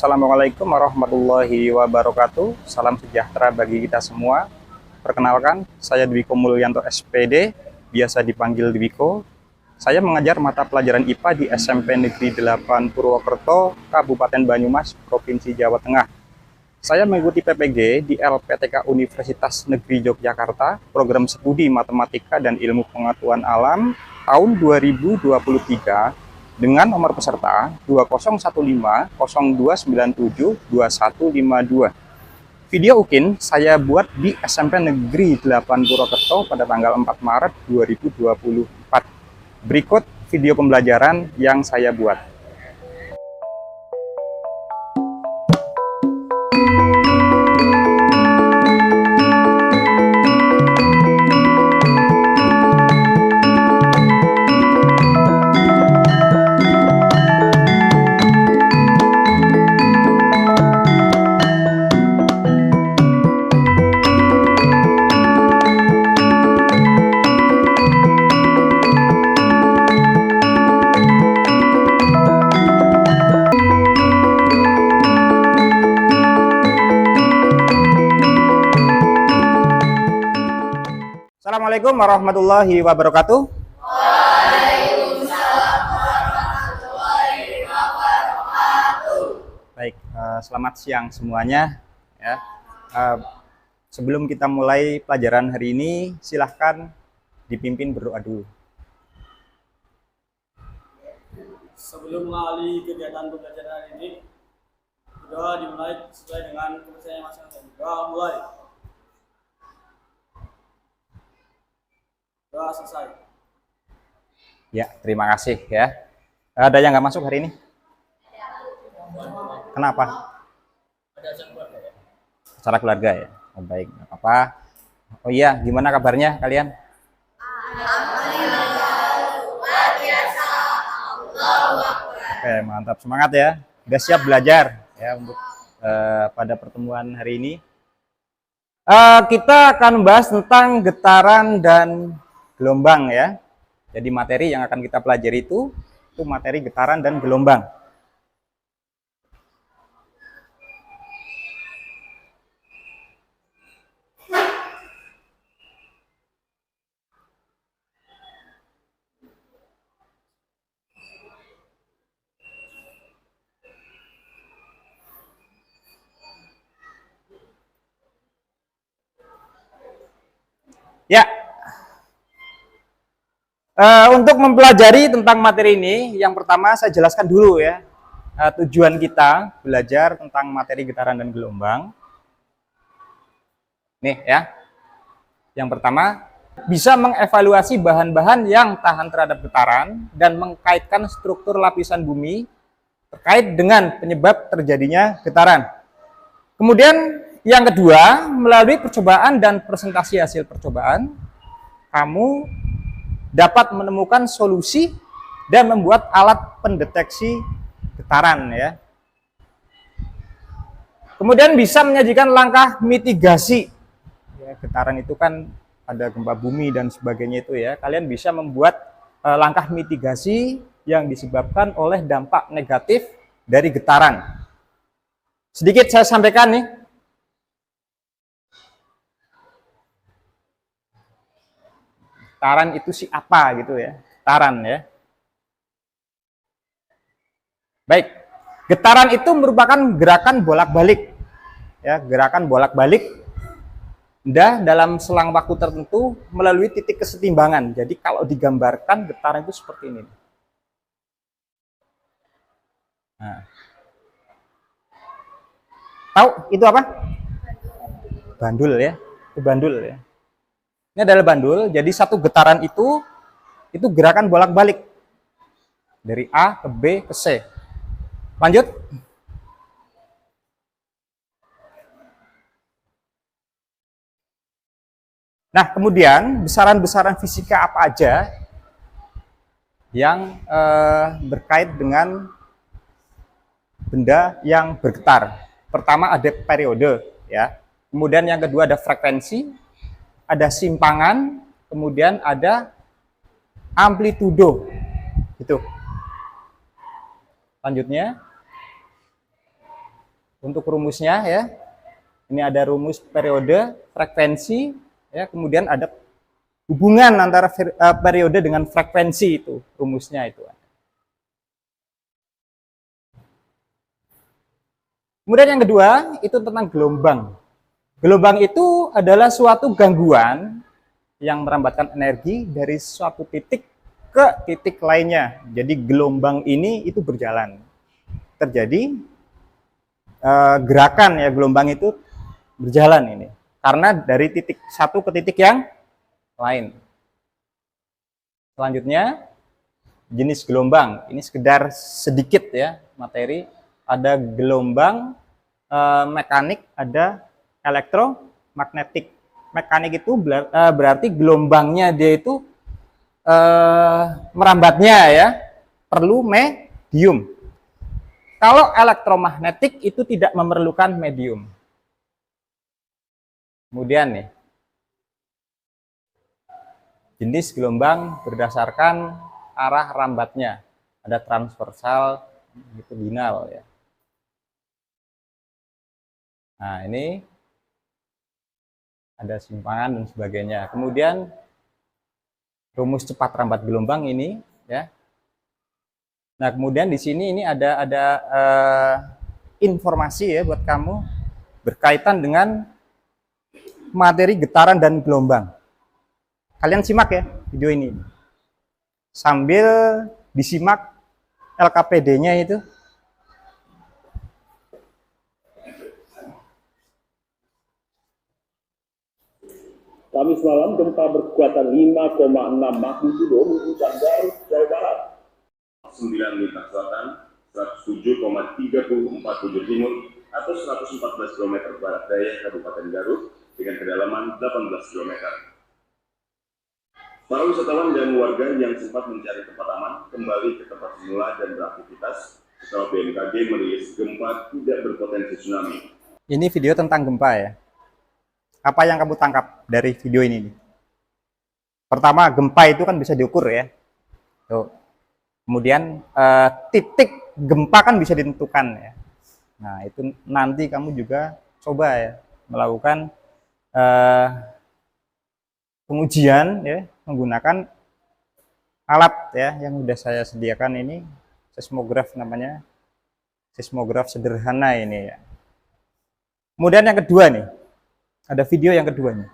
Assalamualaikum warahmatullahi wabarakatuh. Salam sejahtera bagi kita semua. Perkenalkan, saya Dwiko Mulyanto SPD, biasa dipanggil Dwiko. Saya mengajar mata pelajaran IPA di SMP Negeri 8 Purwokerto, Kabupaten Banyumas, Provinsi Jawa Tengah. Saya mengikuti PPG di LPTK Universitas Negeri Yogyakarta, program studi Matematika dan Ilmu Pengetahuan Alam tahun 2023 dengan nomor peserta 201502972152. Video UKIN saya buat di SMP Negeri 8 Purwokerto pada tanggal 4 Maret 2024. Berikut video pembelajaran yang saya buat. Assalamualaikum warahmatullahi wabarakatuh. Waalaikumsalam warahmatullahi wabarakatuh. Baik, selamat siang semuanya. Ya, sebelum kita mulai pelajaran hari ini, silahkan dipimpin berdoa dulu. Sebelum mengalami kegiatan pembelajaran hari ini, doa dimulai sesuai dengan kepercayaan masing-masing. Doa mulai. Doa selesai. Ya, terima kasih ya. Ada yang nggak masuk hari ini? Kenapa? Ada acara keluarga ya? Acara keluarga ya. Oh, baik, nggak apa-apa. Oh iya, gimana kabarnya kalian? Oke, mantap, semangat ya. Udah siap belajar ya untuk pada pertemuan hari ini. Kita akan membahas tentang getaran dan gelombang ya. Jadi materi yang akan kita pelajari itu materi getaran dan gelombang. Ya, untuk mempelajari tentang materi ini, yang pertama saya jelaskan dulu ya, tujuan kita belajar tentang materi getaran dan gelombang. Nih ya, yang pertama, bisa mengevaluasi bahan-bahan yang tahan terhadap getaran dan mengkaitkan struktur lapisan bumi terkait dengan penyebab terjadinya getaran. Kemudian yang kedua, melalui percobaan dan presentasi hasil percobaan, kamu dapat menemukan solusi dan membuat alat pendeteksi getaran ya. Kemudian bisa menyajikan langkah mitigasi. Ya, getaran itu kan ada gempa bumi dan sebagainya itu ya. Kalian bisa membuat langkah mitigasi yang disebabkan oleh dampak negatif dari getaran. Sedikit saya sampaikan nih. Getaran itu apa gitu ya, getaran ya. Baik, getaran itu merupakan gerakan bolak-balik ya, gerakan bolak-balik dalam selang waktu tertentu melalui titik kesetimbangan. Jadi kalau digambarkan getaran itu seperti ini. Nah. Tahu itu apa? Bandul ya, itu bandul ya. Ini adalah bandul, jadi satu getaran itu gerakan bolak-balik dari A ke B ke C. Lanjut. Nah, kemudian besaran-besaran fisika apa aja yang berkait dengan benda yang bergetar. Pertama ada periode ya. Kemudian yang kedua ada frekuensi, ada simpangan, kemudian ada amplitudo. Itu. Lanjutnya. untuk rumusnya ya. Ini ada rumus periode, frekuensi, ya. Kemudian ada hubungan antara periode dengan frekuensi itu, rumusnya itu. Kemudian yang kedua, itu tentang gelombang. Gelombang itu adalah suatu gangguan yang merambatkan energi dari suatu titik ke titik lainnya. Jadi gelombang ini itu berjalan. Terjadi gerakan ya, gelombang itu berjalan ini. Karena dari titik satu ke titik yang lain. Selanjutnya, jenis gelombang. Ini sekedar sedikit ya materi. Ada gelombang mekanik, ada elektromagnetik. Mekanik itu berarti gelombangnya dia itu merambatnya ya, perlu medium. Kalau elektromagnetik itu tidak memerlukan medium. Kemudian nih, jenis gelombang berdasarkan arah rambatnya. Ada transversal, longitudinal ya. Nah, ini ada simpangan dan sebagainya. Kemudian rumus cepat rambat gelombang ini ya. Nah, kemudian di sini ini ada informasi ya buat kamu berkaitan dengan materi getaran dan gelombang. Kalian simak ya video ini. Sambil disimak LKPD-nya itu. Kamis malam gempa berkekuatan 5,6 magnitudo mengguncang Garut, Jawa Barat. 9 lintas selatan, 107,347 timur atau 114 km barat daya Kabupaten Garut dengan kedalaman 18 km. Para wisatawan dan warga yang sempat mencari tempat aman kembali ke tempat semula dan beraktivitas setelah BMKG merilis gempa tidak berpotensi tsunami. Ini video tentang gempa ya. Apa yang kamu tangkap dari video ini? Pertama, gempa itu kan bisa diukur ya. Tuh. Kemudian titik gempa kan bisa ditentukan ya. Nah, itu nanti kamu juga coba ya melakukan pengujian ya menggunakan alat ya yang sudah saya sediakan ini, seismograf namanya. Seismograf sederhana ini ya. Kemudian yang kedua nih. Ada video yang kedua nih.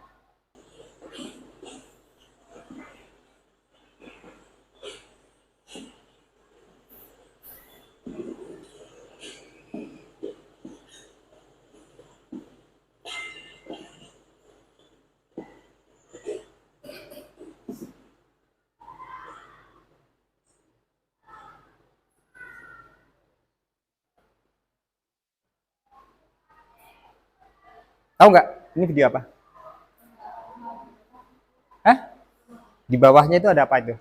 Tahu nggak? Ini video apa? Hah? Di bawahnya itu ada apa itu?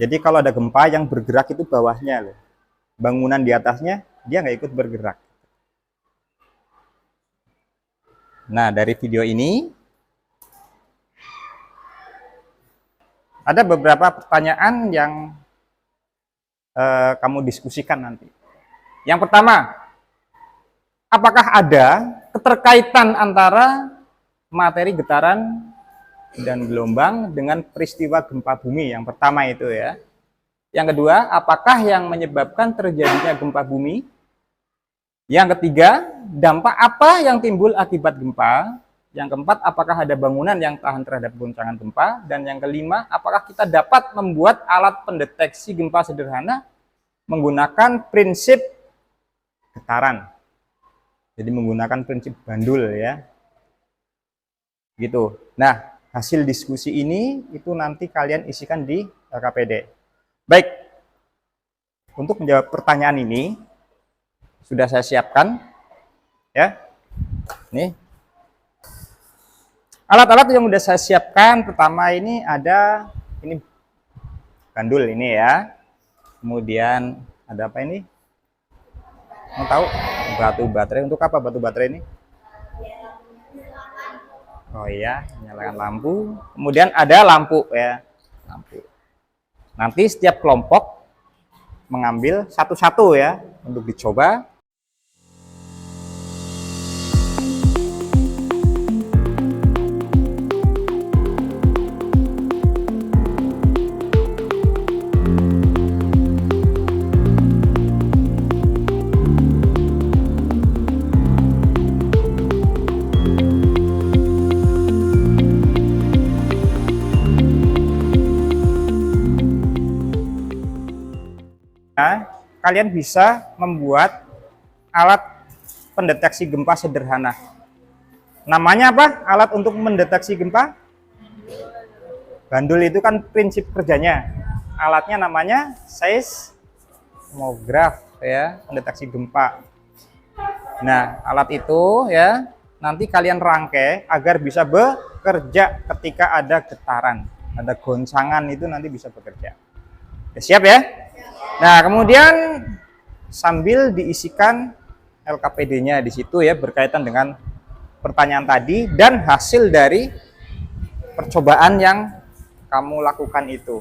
Jadi kalau ada gempa yang bergerak itu bawahnya loh. Bangunan di atasnya dia nggak ikut bergerak. Nah, dari video ini ada beberapa pertanyaan yang kamu diskusikan nanti. Yang pertama, apakah ada keterkaitan antara materi getaran dan gelombang dengan peristiwa gempa bumi? Yang pertama itu ya. Yang kedua, apakah yang menyebabkan terjadinya gempa bumi? Yang ketiga, dampak apa yang timbul akibat gempa? Yang keempat, apakah ada bangunan yang tahan terhadap goncangan gempa? Dan yang kelima, apakah kita dapat membuat alat pendeteksi gempa sederhana menggunakan prinsip getaran? Jadi menggunakan prinsip bandul ya. Gitu. Nah, hasil diskusi ini itu nanti kalian isikan di LKPD. Baik. Untuk menjawab pertanyaan ini sudah saya siapkan ya. Nih. Alat-alat yang sudah saya siapkan pertama ini ada ini bandul ini ya. Kemudian ada apa ini? Mau tahu? Batu baterai. Untuk apa batu baterai ini? Oh iya, nyalakan lampu. Kemudian ada lampu ya, lampu. Nanti setiap kelompok mengambil satu-satu ya untuk dicoba. Nah, kalian bisa membuat alat pendeteksi gempa sederhana. Namanya apa? Alat untuk mendeteksi gempa? Bandul itu kan prinsip kerjanya. Alatnya namanya seismograf ya, pendeteksi gempa. Nah, alat itu ya nanti kalian rangkai agar bisa bekerja ketika ada getaran, ada goncangan itu nanti bisa bekerja. Ya, siap ya? Nah, kemudian sambil diisikan LKPD-nya di situ ya berkaitan dengan pertanyaan tadi dan hasil dari percobaan yang kamu lakukan itu.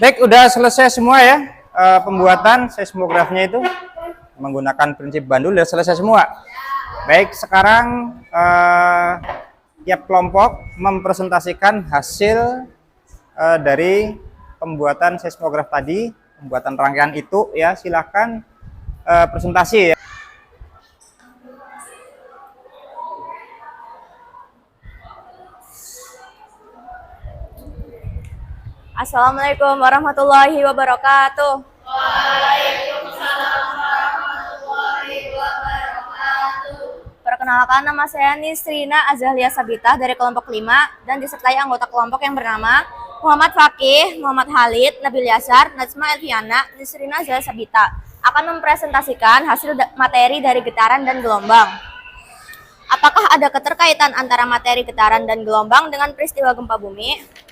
Baik, udah selesai semua ya pembuatan seismografnya itu menggunakan prinsip bandul, udah selesai semua. Baik, sekarang tiap kelompok mempresentasikan hasil dari pembuatan seismograf tadi, pembuatan rangkaian itu ya. Silakan presentasi ya. Assalamualaikum warahmatullahi wabarakatuh. Perkenalkan, nama saya Nisrina Azahlia Sabita dari kelompok 5 dan disertai anggota kelompok yang bernama Muhammad Fakih, Muhammad Halid, Nabil Yasar, Najma Elviana, Nisrina Azahlia Sabita akan mempresentasikan hasil materi dari getaran dan gelombang. Apakah ada keterkaitan antara materi getaran dan gelombang dengan peristiwa gempa bumi?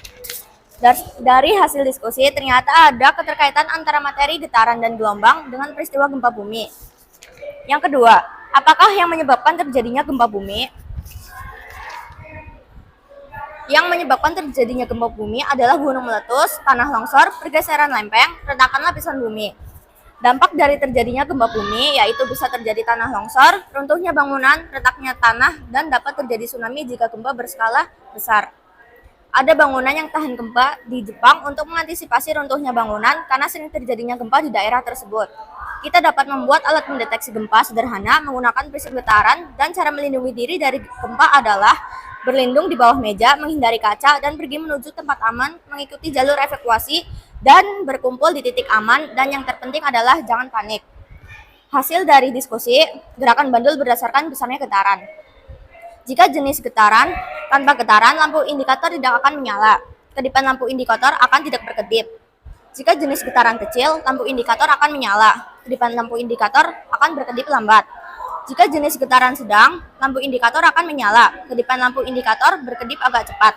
Dari hasil diskusi, ternyata ada keterkaitan antara materi getaran dan gelombang dengan peristiwa gempa bumi. Yang kedua, apakah yang menyebabkan terjadinya gempa bumi? Yang menyebabkan terjadinya gempa bumi adalah gunung meletus, tanah longsor, pergeseran lempeng, retakan lapisan bumi. Dampak dari terjadinya gempa bumi yaitu bisa terjadi tanah longsor, runtuhnya bangunan, retaknya tanah, dan dapat terjadi tsunami jika gempa berskala besar. Ada bangunan yang tahan gempa di Jepang untuk mengantisipasi runtuhnya bangunan karena sering terjadinya gempa di daerah tersebut. Kita dapat membuat alat mendeteksi gempa sederhana menggunakan prinsip getaran, dan cara melindungi diri dari gempa adalah berlindung di bawah meja, menghindari kaca, dan pergi menuju tempat aman, mengikuti jalur evakuasi, dan berkumpul di titik aman, dan yang terpenting adalah jangan panik. Hasil dari diskusi, gerakan bandul berdasarkan besarnya getaran. Jika jenis getaran, tanpa getaran, lampu indikator tidak akan menyala. Kedipan lampu indikator akan tidak berkedip. Jika jenis getaran kecil, lampu indikator akan menyala. Kedipan lampu indikator akan berkedip lambat. Jika jenis getaran sedang, lampu indikator akan menyala. Kedipan lampu indikator berkedip agak cepat.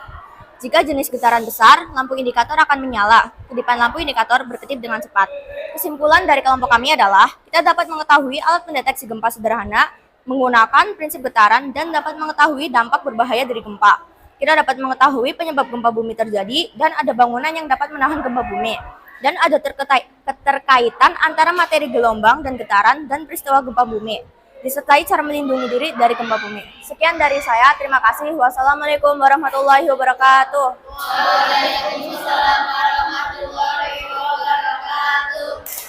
Jika jenis getaran besar, lampu indikator akan menyala. Kedipan lampu indikator berkedip dengan cepat. Kesimpulan dari kelompok kami adalah, kita dapat mengetahui alat mendeteksi gempa sederhana menggunakan prinsip getaran dan dapat mengetahui dampak berbahaya dari gempa. Kita dapat mengetahui penyebab gempa bumi terjadi dan ada bangunan yang dapat menahan gempa bumi. Dan ada keterkaitan antara materi gelombang dan getaran dan peristiwa gempa bumi, disertai cara melindungi diri dari gempa bumi. Sekian dari saya, terima kasih. Wassalamualaikum warahmatullahi wabarakatuh. Waalaikumsalam warahmatullahi wabarakatuh.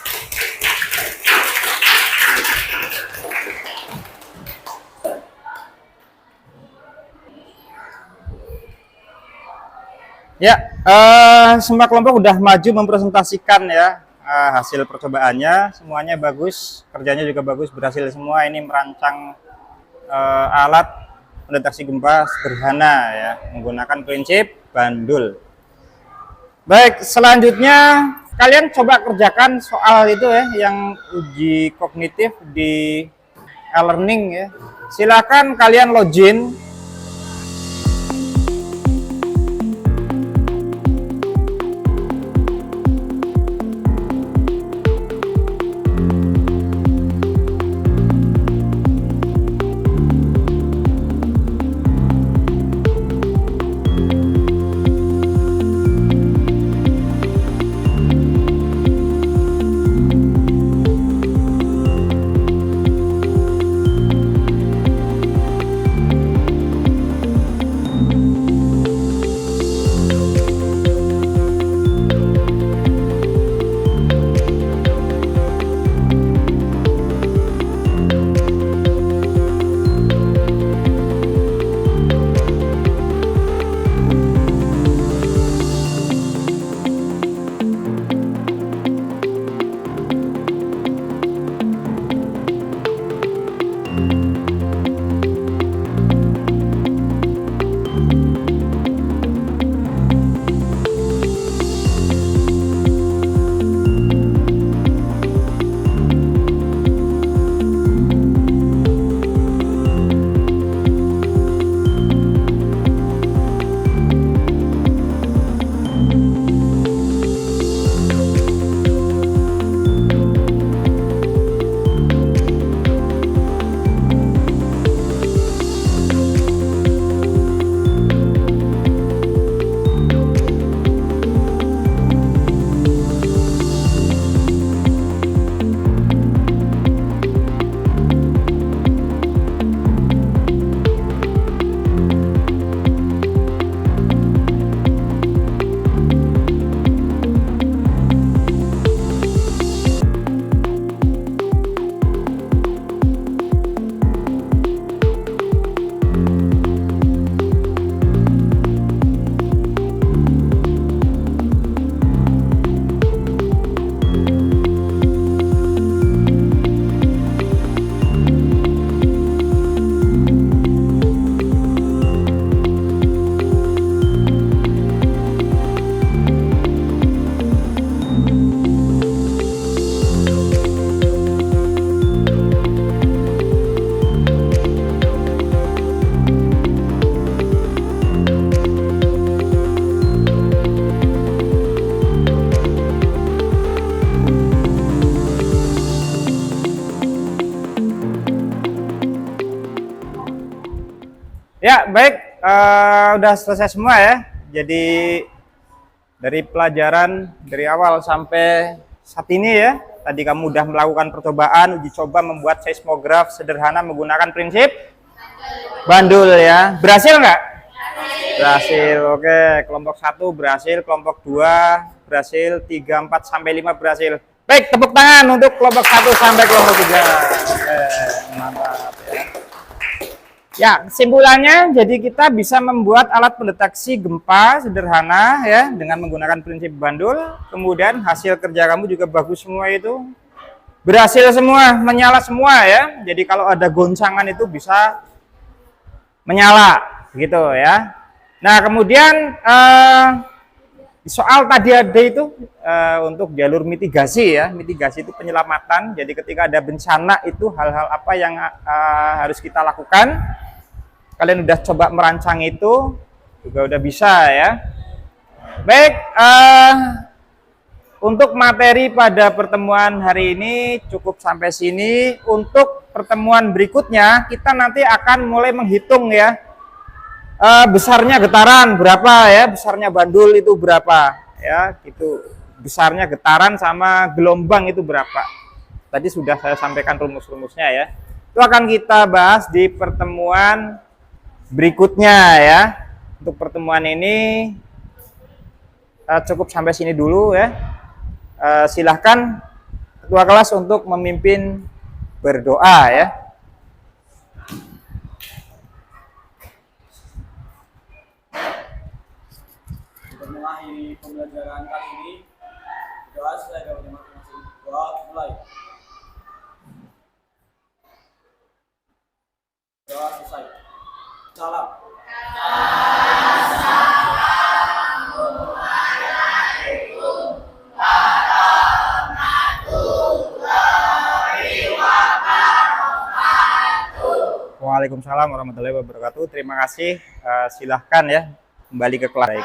Ya, semua kelompok udah maju mempresentasikan ya hasil percobaannya. Semuanya bagus, kerjanya juga bagus, berhasil semua. Ini merancang alat mendeteksi gempa sederhana ya, menggunakan prinsip bandul. Baik, selanjutnya kalian coba kerjakan soal itu ya, yang uji kognitif di e-learning ya. Silakan kalian login. Ya, baik. Udah selesai semua ya. Jadi dari pelajaran dari awal sampai saat ini ya, tadi kamu udah melakukan percobaan, uji coba membuat seismograf sederhana menggunakan prinsip bandul ya. Berhasil nggak? Berhasil. Oke, kelompok 1 berhasil, kelompok 2 berhasil, 3, 4 sampai 5 berhasil. Baik, tepuk tangan untuk kelompok 1 sampai kelompok 3. Oke, mantap ya. Ya, kesimpulannya jadi kita bisa membuat alat pendeteksi gempa sederhana ya dengan menggunakan prinsip bandul. Kemudian hasil kerja kamu juga bagus semua itu. Berhasil semua, menyala semua ya. Jadi kalau ada goncangan itu bisa menyala gitu ya. Nah, kemudian soal tadi ada itu untuk jalur mitigasi ya. Mitigasi itu penyelamatan. Jadi ketika ada bencana itu hal-hal apa yang harus kita lakukan. Kalian udah coba merancang itu juga udah bisa ya. Baik, untuk materi pada pertemuan hari ini cukup sampai sini. Untuk pertemuan berikutnya kita nanti akan mulai menghitung ya. Besarnya getaran berapa ya, besarnya bandul itu berapa ya, gitu. Besarnya getaran sama gelombang itu berapa. Tadi sudah saya sampaikan rumus-rumusnya ya. Itu akan kita bahas di pertemuan berikutnya ya. Untuk pertemuan ini cukup sampai sini dulu ya. Silahkan ketua kelas untuk memimpin berdoa ya. Untuk mengakhiri pembelajaran kali ini, doa selesai dari masing-masing. Doa mulai. Doa selesai. Salam. Waalaikumsalam warahmatullahi wabarakatuh. Terima kasih. Silahkan ya kembali ke kelas.